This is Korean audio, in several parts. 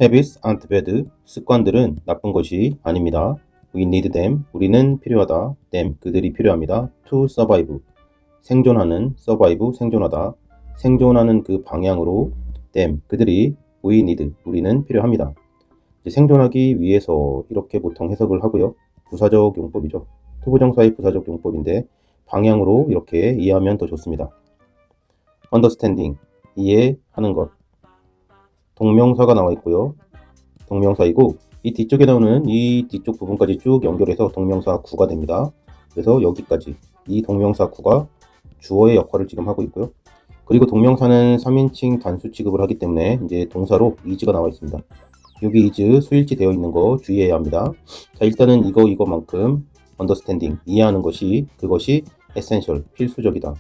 Habits aren't bad. 습관들은 나쁜 것이 아닙니다. We need them. 우리는 필요하다. Them. 그들이 필요합니다. To survive. 생존하는. survive. 생존하다. 생존하는 그 방향으로 them. 그들이 we need. 우리는 필요합니다. 이제 생존하기 위해서 이렇게 보통 해석을 하고요. 부사적 용법이죠. 투부정사의 부사적 용법인데 방향으로 이렇게 이해하면 더 좋습니다. understanding. 이해하는 것. 동명사가 나와 있고요. 동명사이고 이 뒤쪽에 나오는 이 뒤쪽 부분까지 쭉 연결해서 동명사 구가 됩니다. 그래서 여기까지 이 동명사 구가 주어의 역할을 지금 하고 있고요. 그리고 동명사는 3인칭 단수 취급을 하기 때문에 이제 동사로 is가 나와 있습니다. 여기 is 수일치 되어 있는 거 주의해야 합니다. 자, 일단은 이거만큼 understanding 이해하는 것이 그것이 essential 필수적이다.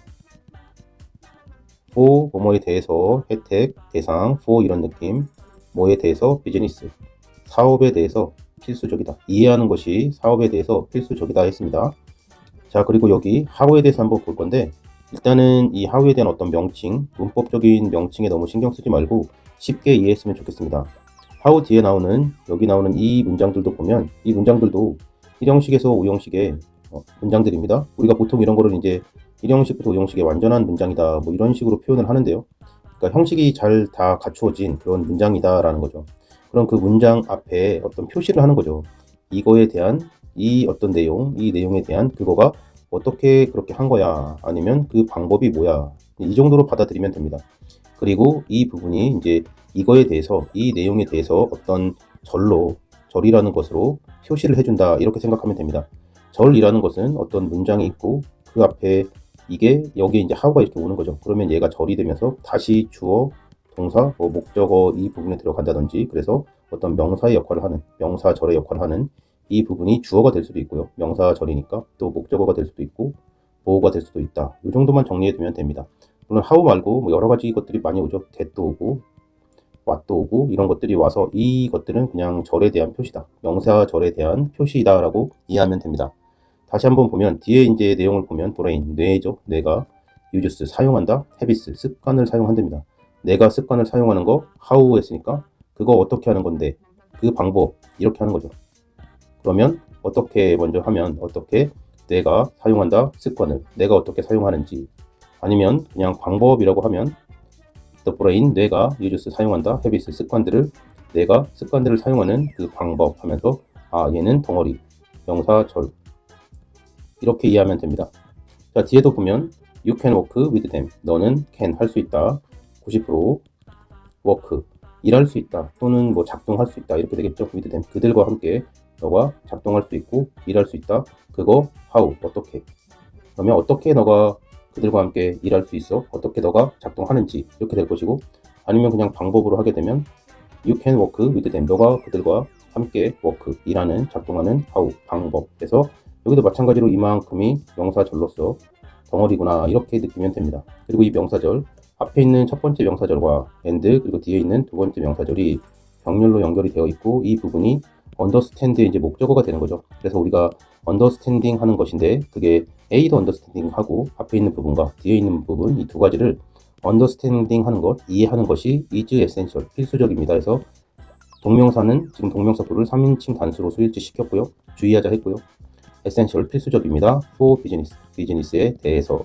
for 뭐뭐에 대해서 혜택 대상 for 이런 느낌 뭐에 대해서 비즈니스 사업에 대해서 필수적이다. 이해하는 것이 사업에 대해서 필수적이다 했습니다. 자, 그리고 여기 how에 대해서 한번 볼 건데 일단은 이 how에 대한 어떤 명칭 문법적인 명칭에 너무 신경 쓰지 말고 쉽게 이해했으면 좋겠습니다. how 뒤에 나오는 여기 나오는 이 문장들도 보면 이 문장들도 1형식에서 5형식의 문장들입니다. 우리가 보통 이런 거를 이제 1형식부터 5형식의 완전한 문장이다 뭐 이런 식으로 표현을 하는데요. 그러니까 형식이 잘 다 갖추어진 그런 문장이다 라는 거죠. 그럼 그 문장 앞에 어떤 표시를 하는 거죠. 이거에 대한 이 어떤 내용, 이 내용에 대한 그거가 어떻게 그렇게 한 거야 아니면 그 방법이 뭐야 이 정도로 받아들이면 됩니다. 그리고 이 부분이 이제 이거에 대해서 이 내용에 대해서 어떤 절이라는 것으로 표시를 해준다 이렇게 생각하면 됩니다. 절이라는 것은 어떤 문장이 있고 그 앞에 이게 여기에 이제 how가 이렇게 오는 거죠. 그러면 얘가 절이 되면서 다시 주어, 동사, 목적어 이 부분에 들어간다든지 그래서 어떤 명사의 역할을 하는 명사절의 역할을 하는 이 부분이 주어가 될 수도 있고요. 명사절이니까 또 목적어가 될 수도 있고 보호가 될 수도 있다. 이 정도만 정리해 두면 됩니다. 물론 how 말고 뭐 여러 가지 것들이 많이 오죠. that도 오고 what도 오고 이런 것들이 와서 이것들은 그냥 절에 대한 표시다. 명사절에 대한 표시이다 라고 이해하면 됩니다. 다시 한번 보면 뒤에 이제 내용을 보면 brain, 뇌죠. 뇌가 uses, 사용한다. habits, 습관을 사용한답니다. 내가 습관을 사용하는 거 how 했으니까 그거 어떻게 하는 건데 그 방법 이렇게 하는 거죠. 그러면 어떻게 먼저 하면 어떻게 내가 사용한다 습관을 내가 어떻게 사용하는지 아니면 그냥 방법이라고 하면 the brain, 뇌가 uses, 사용한다. habits, 습관들을 내가 습관들을 사용하는 그 방법 하면서 얘는 덩어리, 명사절 이렇게 이해하면 됩니다. 자, 뒤에도 보면 you can work with them. 너는 can 할 수 있다. 90% work 일할 수 있다. 또는 뭐 작동할 수 있다. 이렇게 되겠죠. with them. 그들과 함께 너가 작동할 수 있고 일할 수 있다. 그거 how 어떻게. 그러면 어떻게 너가 그들과 함께 일할 수 있어? 어떻게 너가 작동하는지 이렇게 될 것이고 아니면 그냥 방법으로 하게 되면 you can work with them. 너가 그들과 함께 work 일하는 작동하는 how 방법. 그래서 여기도 마찬가지로 이만큼이 명사절로서 덩어리구나 이렇게 느끼면 됩니다. 그리고 이 명사절 앞에 있는 첫 번째 명사절과 and 그리고 뒤에 있는 두 번째 명사절이 병렬로 연결이 되어 있고 이 부분이 understand의 이제 목적어가 되는 거죠. 그래서 우리가 understanding 하는 것인데 그게 A도 understanding 하고 앞에 있는 부분과 뒤에 있는 부분 이 두 가지를 understanding 하는 것, 이해하는 것이 is essential, 필수적입니다. 그래서 동명사는 지금 동명사구를 3인칭 단수로 수일치 시켰고요. 주의하자 했고요. essential 필수적입니다. for business, 비즈니스에 대해서.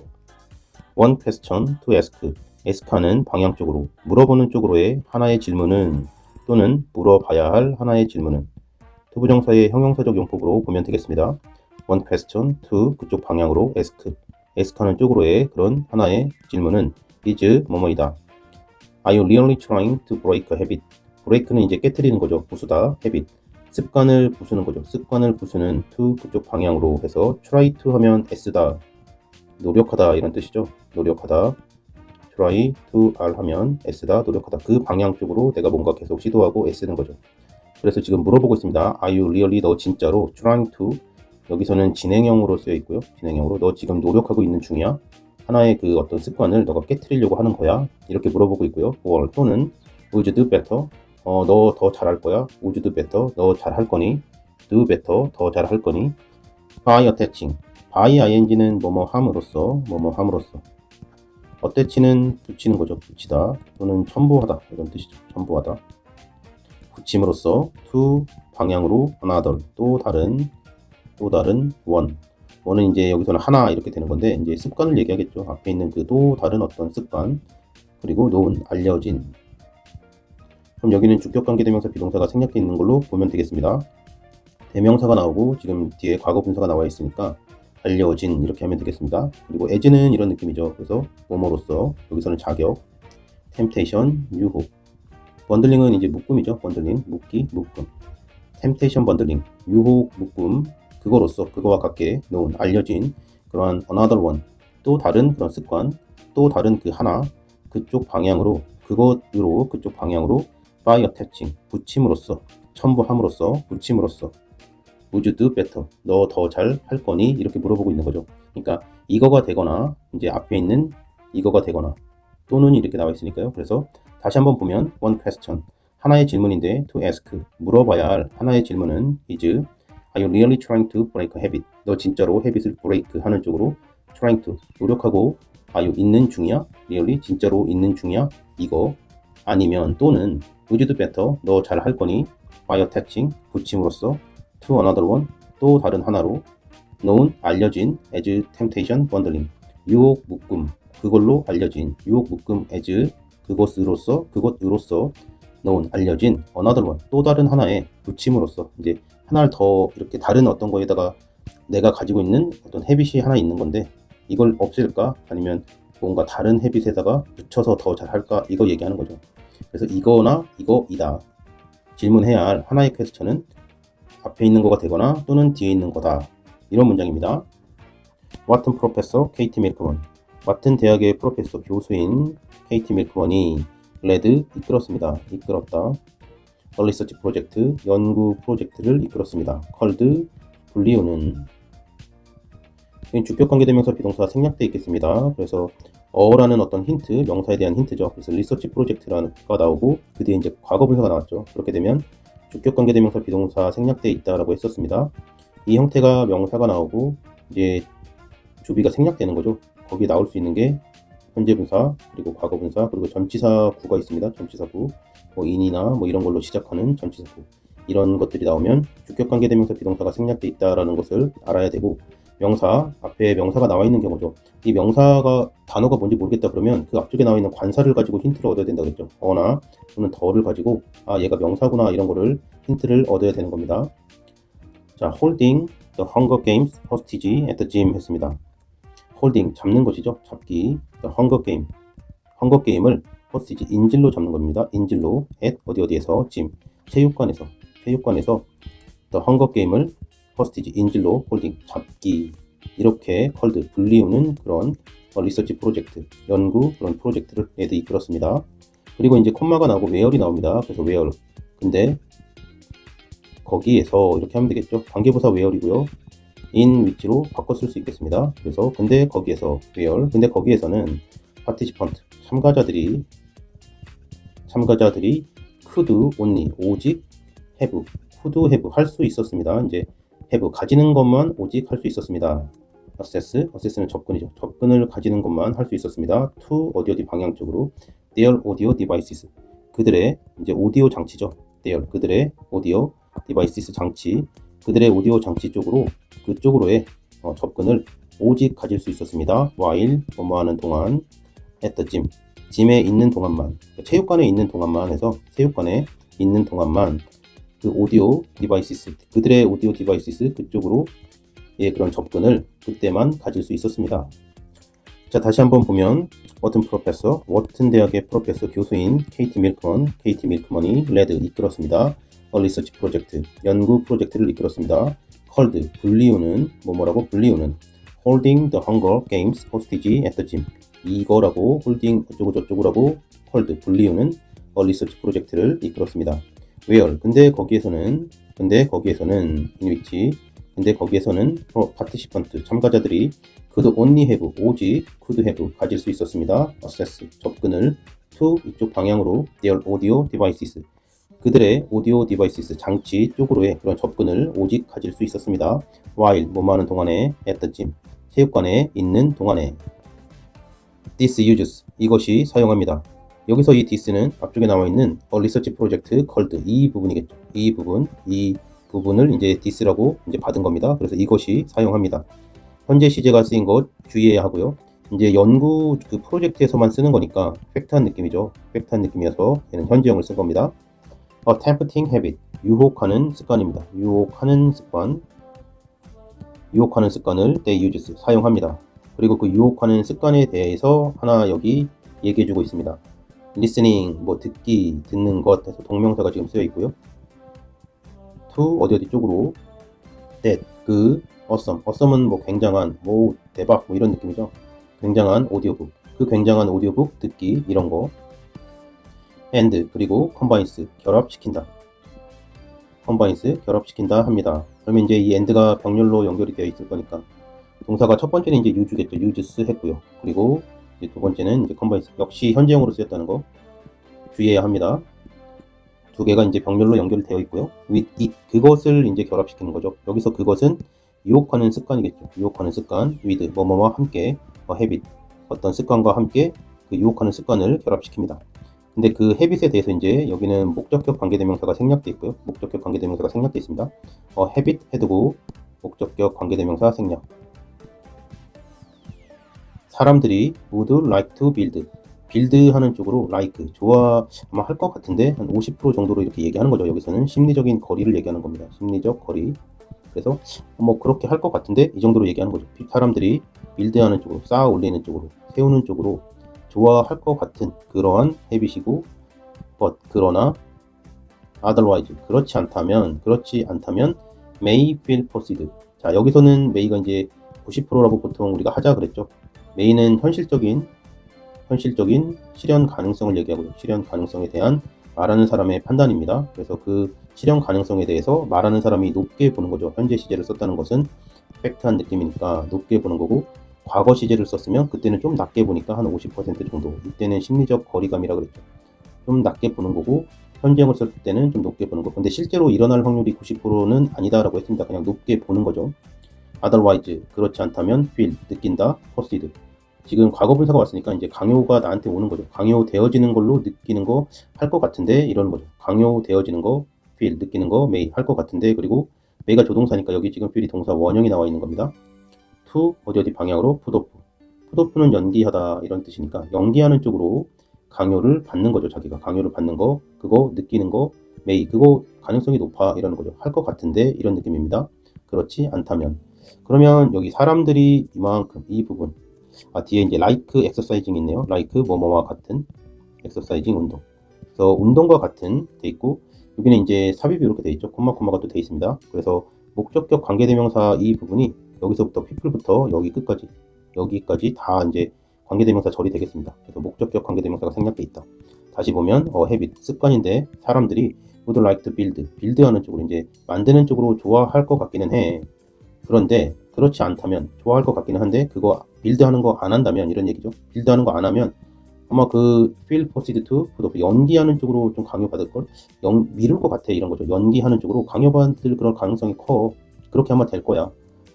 one question to ask, ask하는 방향 쪽으로, 물어보는 쪽으로의 하나의 질문은 또는 물어봐야 할 하나의 질문은 투부정사의 형용사적 용법으로 보면 되겠습니다. one question to 그쪽 방향으로 ask하는 쪽으로의 그런 하나의 질문은 is 뭐뭐이다. Are you really trying to break a habit? break는 이제 깨트리는 거죠. 부수다, habit. 습관을 부수는 거죠. 습관을 부수는 to 그쪽 방향으로 해서 try to 하면 s다. 노력하다 이런 뜻이죠. 노력하다. try to r 하면 s다. 노력하다. 그 방향 쪽으로 내가 뭔가 계속 시도하고 애쓰는 거죠. 그래서 지금 물어보고 있습니다. Are you really 너 진짜로 trying to 여기서는 진행형으로 쓰여 있고요. 진행형으로 너 지금 노력하고 있는 중이야. 하나의 그 어떤 습관을 너가 깨트리려고 하는 거야. 이렇게 물어보고 있고요. or 또는 would you do better? 너 더 잘할 거야. would you do better? 너 잘할 거니? do better? 더 잘할 거니? by attaching. by ing는 뭐뭐 함으로써 attach는 붙이는 거죠. 붙이다 또는 첨부하다 이런 뜻이죠. 첨부하다. 붙임으로써 to 방향으로 another 또 다른 one. 원은 이제 여기서는 하나 이렇게 되는 건데 이제 습관을 얘기하겠죠. 앞에 있는 그 또 다른 어떤 습관 그리고 known 알려진. 그럼 여기는 주격관계대명사 비동사가 생략되어 있는 걸로 보면 되겠습니다. 대명사가 나오고 지금 뒤에 과거 분사가 나와 있으니까 알려진 이렇게 하면 되겠습니다. 그리고 as는 이런 느낌이죠. 그래서 뭐뭐로서 여기서는 자격, temptation, 유혹. 번들링은 이제 묶음이죠. 번들링, 묶기, 묶음. temptation 번들링, 유혹, 묶음, 그거로서 그거와 같게 known 알려진 그러한 another one 또 다른 그런 습관, 또 다른 그 하나 그쪽 방향으로 그것으로 그쪽 방향으로 by attaching 붙임으로써 첨부함으로써 붙임으로써 would you do better 너 더 잘 할 거니 이렇게 물어보고 있는 거죠. 그러니까 이거가 되거나 이제 앞에 있는 이거가 되거나 또는 이렇게 나와 있으니까요. 그래서 다시 한번 보면 one question 하나의 질문인데 to ask 물어봐야 할 하나의 질문은 is are you really trying to break a habit 너 진짜로 헤빗을 break 하는 쪽으로 trying to 노력하고 are you 있는 중이야 really 진짜로 있는 중이야 이거 아니면 또는 would you do better 너 잘 할 거니 by attaching 붙임으로써 to another one 또 다른 하나로 known 알려진 as temptation bundling 유혹 묶음 그걸로 알려진 유혹 묶음 as 그것으로서 known 알려진 another one 또 다른 하나의 붙임으로써 이제 하나를 더 이렇게 다른 어떤 거에다가 내가 가지고 있는 어떤 헤빗이 하나 있는 건데 이걸 없앨까 아니면 뭔가 다른 헤빗에다가 붙여서 더 잘할까 이거 얘기하는 거죠. 그래서 이거나 이거이다 질문해야 할 하나의 퀘스천은 앞에 있는 거가 되거나 또는 뒤에 있는 거다 이런 문장입니다. 와튼 프로페서 케이티 밀크먼 와튼 대학의 프로페서 교수인 케이티 밀크먼이 레드 이끌었습니다. 이끌었다. 리서치 프로젝트 연구 프로젝트를 이끌었습니다. 컬드 불리우는 주격관계대명사 비동사가 생략되어 있겠습니다. 그래서 어라는 어떤 힌트 명사에 대한 힌트죠. 그래서 리서치 프로젝트라는 가 나오고 그 뒤에 이제 과거분사가 나왔죠. 그렇게 되면 주격관계대명사 비동사 생략되어 있다라고 했었습니다. 이 형태가 명사가 나오고 이제 주비가 생략되는 거죠. 거기에 나올 수 있는 게 현재분사 그리고 과거분사 그리고 전치사구가 있습니다. 전치사구 뭐 in이나 뭐 이런 걸로 시작하는 전치사구 이런 것들이 나오면 주격관계대명사 비동사가 생략되어 있다라는 것을 알아야 되고 명사 앞에 명사가 나와 있는 경우죠. 이 명사가 단어가 뭔지 모르겠다 그러면 그 앞쪽에 나와 있는 관사를 가지고 힌트를 얻어야 된다고 했죠. 어나 또는 더를 가지고 아 얘가 명사구나 이런 거를 힌트를 얻어야 되는 겁니다. 자, holding the Hunger Games hostage at the gym 했습니다. holding 잡는 것이죠. 잡기. the Hunger Game. 헝거 게임을 hostage 인질로 잡는 겁니다. 인질로 at 어디에서 gym 체육관에서 the Hunger Game을 hostage 인질로 holding 잡기 이렇게 컬드 불리우는 그런 리서치 프로젝트 연구 그런 프로젝트를 레드 이끌었습니다. 그리고 이제 콤마가 나오고 where이 나옵니다. 그래서 where 근데 거기에서 이렇게 하면 되겠죠. 관계부사 where이고요. in which로 바꿔 쓸 수 있겠습니다. 그래서 근데 거기에서 where 근데 거기에서는 participant 참가자들이 could only 오직 have could have 할 수 있었습니다. 이제 have 가지는 것만 오직 할 수 있었습니다. access는 접근이죠. 접근을 가지는 것만 할 수 있었습니다. to 어디 방향 쪽으로 their audio devices 그들의 이제 오디오 장치죠. 그들의 오디오 디바이시스 장치 그들의 오디오 장치 쪽으로 그쪽으로의 접근을 오직 가질 수 있었습니다. while 뭐하는 동안 at the gym 짐에 있는 동안만 체육관에 있는 동안만 해서 체육관에 있는 동안만 그 오디오 디바이시스 그들의 오디오 디바이시스 그쪽으로 예 그런 접근을 그때만 가질 수 있었습니다. 자 다시 한번 보면 워튼 대학의 프로페서 교수인 케이티 밀크먼이 레드 이끌었습니다. 리서치 프로젝트 연구 프로젝트를 이끌었습니다. 컬드 불리우는 뭐라고 불리우는 holding the Hunger Games hostage at the gym 이거라고 홀딩 어쩌고 저쩌고라고 컬드 불리우는 리서치 프로젝트를 이끌었습니다. where 근데 거기에서는 in which 근데 거기에서는 participant 참가자들이 could only have 오직 could have 가질 수 있었습니다. access 접근을 to 이쪽 방향으로 their audio devices 그들의 오디오 디바이시스 장치 쪽으로의 그런 접근을 오직 가질 수 있었습니다. while 뭐하는 동안에 at the gym 체육관에 있는 동안에 this uses 이것이 사용합니다. 여기서 이 this는 앞쪽에 나와 있는 a research project called 이 부분이겠죠. 이 부분을 이제 this라고 이제 받은 겁니다. 그래서 이것이 사용합니다. 현재 시제가 쓰인 것 주의해야 하고요. 이제 연구 그 프로젝트에서만 쓰는 거니까 팩트한 느낌이죠. 팩트한 느낌이어서 얘는 현재형을 쓴 겁니다. A tempting habit, 유혹하는 습관입니다. 유혹하는 습관을 they use, 사용합니다. 그리고 그 유혹하는 습관에 대해서 하나 여기 얘기해주고 있습니다. listening, 뭐 듣기, 듣는 것 해서 동명사가 지금 쓰여 있고요. to 어디 쪽으로 that, 그 awesome은 뭐 굉장한, 뭐 대박, 뭐 이런 느낌이죠. 굉장한 오디오북, 그 굉장한 오디오북 듣기 이런 거. and 그리고 combines, 결합시킨다. 결합시킨다 합니다. 그러면 이제 이 and가 병렬로 연결이 되어 있을 거니까 동사가 첫 번째는 이제 use겠죠. uses 했고요. 그리고 이제 두 번째는 이제 combines, 역시 현재형으로 쓰였다는 거 주의해야 합니다. 두 개가 이제 병렬로 연결되어 있고요. with it, 그것을 이제 결합시키는 거죠. 여기서 그것은 유혹하는 습관이겠죠. 유혹하는 습관, with 뭐뭐와 함께, habit, 어떤 습관과 함께 그 유혹하는 습관을 결합시킵니다. 근데 그 habit에 대해서 이제 여기는 목적격 관계대명사가 생략되어 있고요. 목적격 관계대명사가 생략되어 있습니다. habit 해두고 목적격 관계대명사 생략. 사람들이 would like to build 하는 쪽으로 like, 좋아 아마 할 것 같은데 한 50% 정도로 이렇게 얘기하는 거죠. 여기서는 심리적인 거리를 얘기하는 겁니다. 심리적 거리. 그래서 뭐 그렇게 할 것 같은데 이 정도로 얘기하는 거죠. 사람들이 build 하는 쪽으로, 쌓아 올리는 쪽으로, 세우는 쪽으로 좋아할 것 같은 그러한 habit이고, but 그러나 otherwise 그렇지 않다면 may feel forced. 자, 여기서는 may가 이제 90%라고 보통 우리가 하자 그랬죠. may는 현실적인 실현 가능성을 얘기하고요. 실현 가능성에 대한 말하는 사람의 판단입니다. 그래서 그 실현 가능성에 대해서 말하는 사람이 높게 보는 거죠. 현재 시제를 썼다는 것은 팩트한 느낌이니까 높게 보는 거고, 과거 시제를 썼으면 그때는 좀 낮게 보니까 한 50% 정도, 이때는 심리적 거리감이라 그랬죠. 좀 낮게 보는 거고, 현재형을 썼을 때는 좀 높게 보는 거. 근데 실제로 일어날 확률이 90%는 아니다라고 했습니다. 그냥 높게 보는 거죠. otherwise 그렇지 않다면 feel, 느낀다, forced. 지금 과거 분사가 왔으니까 이제 강요가 나한테 오는 거죠. 강요되어지는 걸로 느끼는 거 할 것 같은데 이러는 거죠. 강요되어지는 거 feel, 느끼는 거 may, 할 것 같은데. 그리고 may가 조동사니까 여기 지금 feel이 동사 원형이 나와 있는 겁니다. to 어디 방향으로 put off는 연기하다 이런 뜻이니까 연기하는 쪽으로 강요를 받는 거죠. 자기가 강요를 받는 거, 그거 느끼는 거 may, 그거 가능성이 높아 이러는 거죠. 할 것 같은데 이런 느낌입니다. 그렇지 않다면. 그러면 여기 사람들이 이만큼, 이 부분, 뒤에 이제 like exercising 있네요. like 뭐뭐와 같은, exercising 운동. 그래서 운동과 같은 돼 있고, 여기는 이제 삽입이 이렇게 돼 있죠. 콤마가 또 돼 있습니다. 그래서 목적격 관계대명사 이 부분이 여기서부터 people부터 여기까지 다 이제 관계대명사 절이 되겠습니다. 그래서 목적격 관계대명사가 생략돼 있다. 다시 보면 habit, 습관인데 사람들이 would like to build 하는 쪽으로, 이제 만드는 쪽으로 좋아할 것 같기는 해. 그런데 그렇지 않다면, 좋아할 것 같기는 한데 그거 빌드 하는 거 안 한다면 이런 얘기죠. 빌드 하는 거 안 하면 아마 그 feel forced to, 연기하는 쪽으로 좀 강요받을 걸, 미룰 것 같아 이런 거죠. 연기하는 쪽으로 강요받을 그런 가능성이 커. 그렇게 아마 될 거야.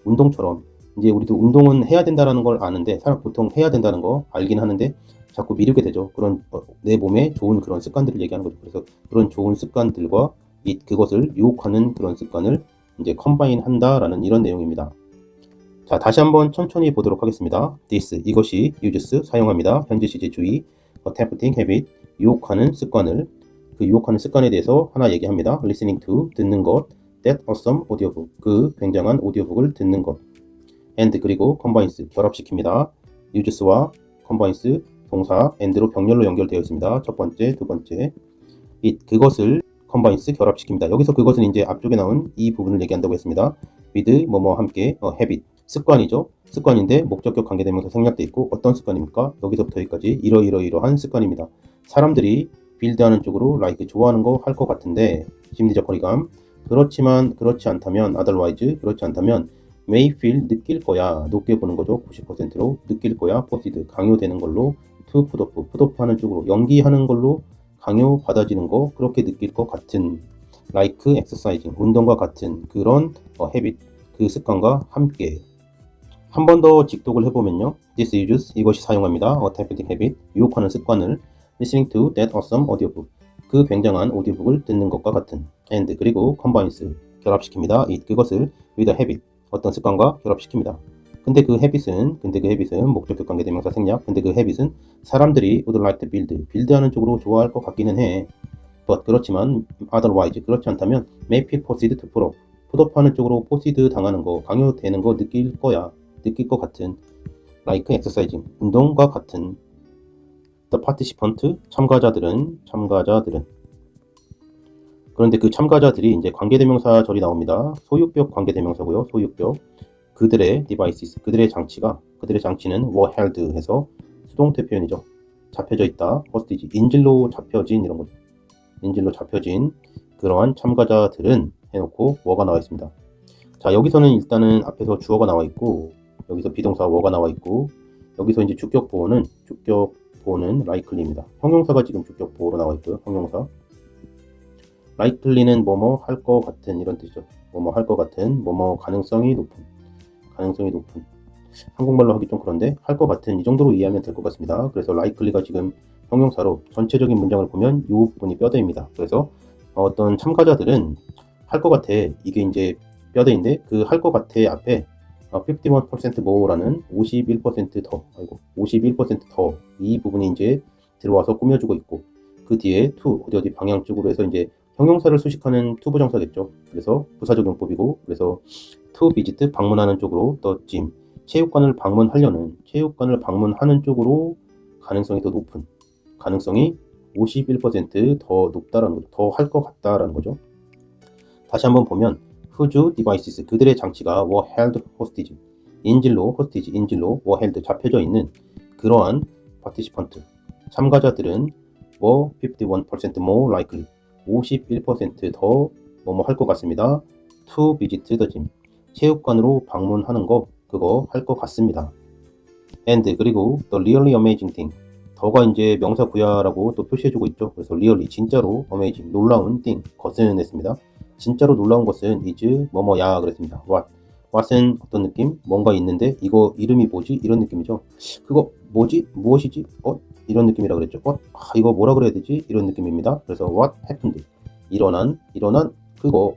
운동처럼 이제 우리도 운동은 해야 된다라는 걸 아는데, 사람 보통 해야 된다는 거 알긴 하는데 자꾸 미루게 되죠. 그런 내 몸에 좋은 그런 습관들을 얘기하는 거죠. 그래서 그런 좋은 습관들과 그것을 유혹하는 그런 습관을 이제 컴바인 한다라는 이런 내용입니다. 자, 다시 한번 천천히 보도록 하겠습니다. this, 이것이 uses, 사용합니다. 현재 시제 주의. a tempting habit, 유혹하는 습관을, 그 유혹하는 습관에 대해서 하나 얘기합니다. listening to, 듣는 것. that awesome audiobook, 그 굉장한 오디오북을 듣는 것. and 그리고 combines, 결합시킵니다. uges와 combines, 동사 and로 병렬로 연결되어 있습니다. 첫 번째, 두 번째. it, 그것을 combines, 결합시킵니다. 여기서 그것은 이제 앞쪽에 나온 이 부분을 얘기한다고 했습니다. with 뭐뭐 함께, habit, 습관이죠. 습관인데 목적격 관계대명사 생략돼 있고, 어떤 습관입니까? 여기서부터 여기까지 이러이러한 습관입니다. 사람들이 빌드하는 쪽으로 like, 좋아하는 거 할 것 같은데 심리적 거리감. 그렇지만 그렇지 않다면 otherwise, 그렇지 않다면 may feel, 느낄 거야. 높게 보는 거죠. 90%로 느낄 거야. forced, 강요되는 걸로. to put off 하는 쪽으로, 연기하는 걸로 강요 받아지는 거, 그렇게 느낄 것 같은. like exercising, 운동과 같은 그런 habit, 그 습관과 함께. 한 번 더 직독을 해보면요. this uses, 이것이 사용합니다. a tempting habit, 유혹하는 습관을. listening to that awesome audiobook. 그 굉장한 오디오북을 듣는 것과 같은. and 그리고 combines 결합시킵니다. it 그것을 with a habit 어떤 습관과 결합시킵니다. 근데 그 habit은 목적격 관계대명사 생략. 근데 그 habit은 사람들이 would like to build하는 쪽으로 좋아할 것 같기는 해. but 그렇지만 otherwise 그렇지 않다면 may feel proceed to put up 하는 쪽으로 proceed 당하는 거, 강요되는 거 느낄 것 같은. like exercising 운동과 같은. the participant 참가자들은 그런데 그 참가자들이 이제 관계대명사 절이 나옵니다. 소유격 관계대명사고요. 소유격. 그들의 devices, 그들의 장치는 were held 해서 수동태 표현이죠. 잡혀져 있다. hostage, 인질로 잡혀진 이런 거죠. 인질로 잡혀진 그러한 참가자들은 해놓고 were가 나와 있습니다. 자, 여기서는 일단은 앞에서 주어가 나와 있고, 여기서 비동사 were가 나와 있고, 여기서 이제 주격 보호는 likely입니다. 형용사가 지금 주격 보호로 나와 있고요. 형용사. likely는 뭐뭐 할 것 같은 이런 뜻이죠. 뭐뭐 할 것 같은, 뭐뭐 가능성이 높은. 한국말로 하기 좀 그런데 할 것 같은 이 정도로 이해하면 될 것 같습니다. 그래서 likely가 지금 형용사로 전체적인 문장을 보면 이 부분이 뼈대입니다. 그래서 어떤 참가자들은 할 것 같아. 이게 이제 뼈대인데 그 할 것 같아 앞에 51% more라는 51% 더 이 부분이 이제 들어와서 꾸며주고 있고 그 뒤에 to 어디 방향 쪽으로 해서 이제 형용사를 수식하는 to 부정사겠죠. 그래서 부사적용법이고 그래서 to visit 방문하는 쪽으로 the gym 체육관을 방문하는 쪽으로 가능성이 더 높은 가능성이 51% 더 높다라는 거죠. 더 할 것 같다라는 거죠. 다시 한번 보면 whose devices 그들의 장치가 were held hostage 인질로 were held 잡혀져 있는 그러한 participant 참가자들은 were 51% more likely 51% 더 할 것 같습니다. to visit the gym 체육관으로 방문하는 거 그거 할 것 같습니다. and 그리고 the really amazing thing 더가 이제 명사 구야라고 또 표시해주고 있죠. 그래서 really 진짜로 amazing 놀라운 thing 것은 했습니다. 진짜로 놀라운 것은 is 뭐뭐야 그랬습니다. what은 어떤 느낌? 뭔가 있는데 이거 이름이 뭐지? 이런 느낌이죠. 그거 뭐지? 무엇이지? 이런 느낌이라 그랬죠. 이거 뭐라 그래야 되지? 이런 느낌입니다. 그래서 what happened 일어난 그거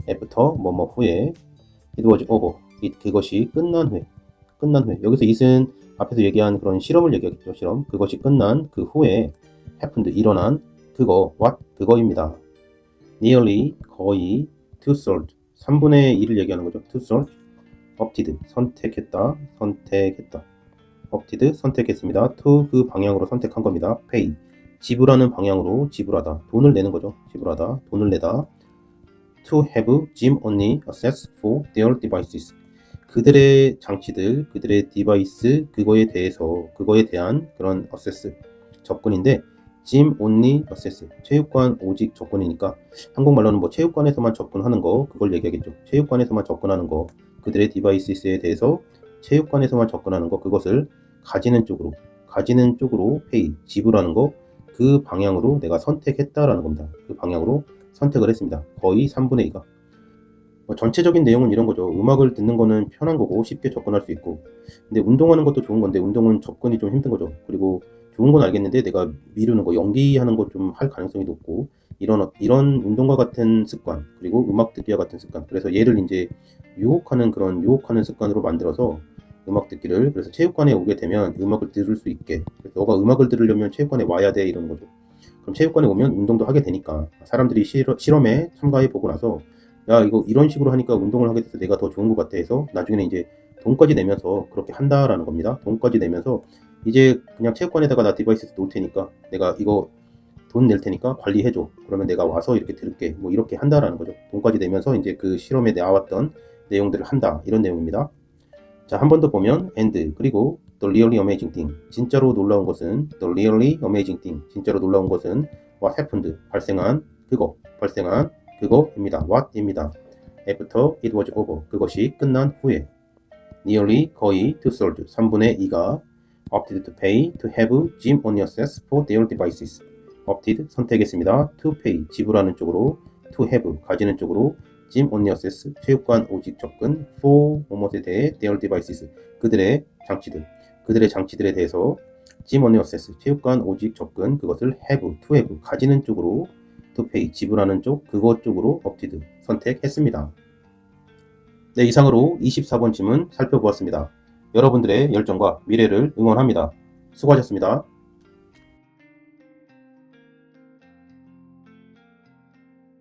after 뭐뭐 후에 it was over 그것이 끝난 후에 여기서 it은 앞에서 얘기한 그런 실험을 얘기하겠죠. 실험 그것이 끝난 그 후에 happened 일어난 그거 그거입니다. nearly 거의 2/3 3분의 1을 얘기하는 거죠. 2/3 opted 선택했습니다. to 그 방향으로 선택한 겁니다. pay 지불하는 방향으로 지불하다 돈을 내는 거죠. 돈을 내다. to have gym only access for their devices 그들의 장치들 그들의 디바이스 그거에 대한 그런 access 접근인데 gym only access 체육관 오직 접근이니까 한국말로는 뭐 체육관에서만 접근하는 거 그걸 얘기하겠죠. 체육관에서만 접근하는 거 그들의 디바이스에 대해서 체육관에서만 접근하는 거 그것을 가지는 쪽으로 pay 지불하는 거 그 방향으로 내가 선택했다라는 겁니다. 그 방향으로 선택을 했습니다. 거의 3분의 2가 전체적인 내용은 이런 거죠. 음악을 듣는 거는 편한 거고 쉽게 접근할 수 있고 근데 운동하는 것도 좋은 건데 운동은 접근이 좀 힘든 거죠. 그리고 좋은 건 알겠는데 내가 미루는 거 연기하는 거 좀 할 가능성이 높고 이런 운동과 같은 습관 그리고 음악 듣기와 같은 습관 그래서 얘를 이제 유혹하는 습관으로 만들어서 음악 듣기를 그래서 체육관에 오게 되면 음악을 들을 수 있게 그래서 너가 음악을 들으려면 체육관에 와야 돼 이러는 거죠. 그럼 체육관에 오면 운동도 하게 되니까 사람들이 실험에 참가해 보고 나서 야 이거 이런 식으로 하니까 운동을 하게 돼서 내가 더 좋은 것 같아 해서 나중에는 이제 돈까지 내면서 그렇게 한다라는 겁니다. 돈까지 내면서 이제 그냥 체육관에다가 나 디바이스 놓을 테니까 내가 이거 돈 낼 테니까 관리해줘. 그러면 내가 와서 이렇게 들을게. 뭐 이렇게 한다라는 거죠. 돈까지 내면서 이제 그 실험에 나왔던 내용들을 한다. 이런 내용입니다. 자, 한 번 더 보면 and 그리고 the really amazing thing 진짜로 놀라운 것은 the really amazing thing 진짜로 놀라운 것은 what happened 발생한 그거입니다. what입니다. after it was over 그것이 끝난 후에 nearly 거의 2/3 3분의 2가 opted to pay to have gym only access for their devices opted 선택했습니다. to pay 지불하는 쪽으로 to have 가지는 쪽으로 gym only access 체육관 오직 접근 for 뭐뭐에 대해 their devices 그들의 장치들에 대해서 gym only access, 체육관 오직 접근, 그것을 have, to have, 가지는 쪽으로 to pay, 지불하는 쪽, 그것 쪽으로 opted, 선택했습니다. 네, 이상으로 24번 질문 살펴보았습니다. 여러분들의 열정과 미래를 응원합니다. 수고하셨습니다.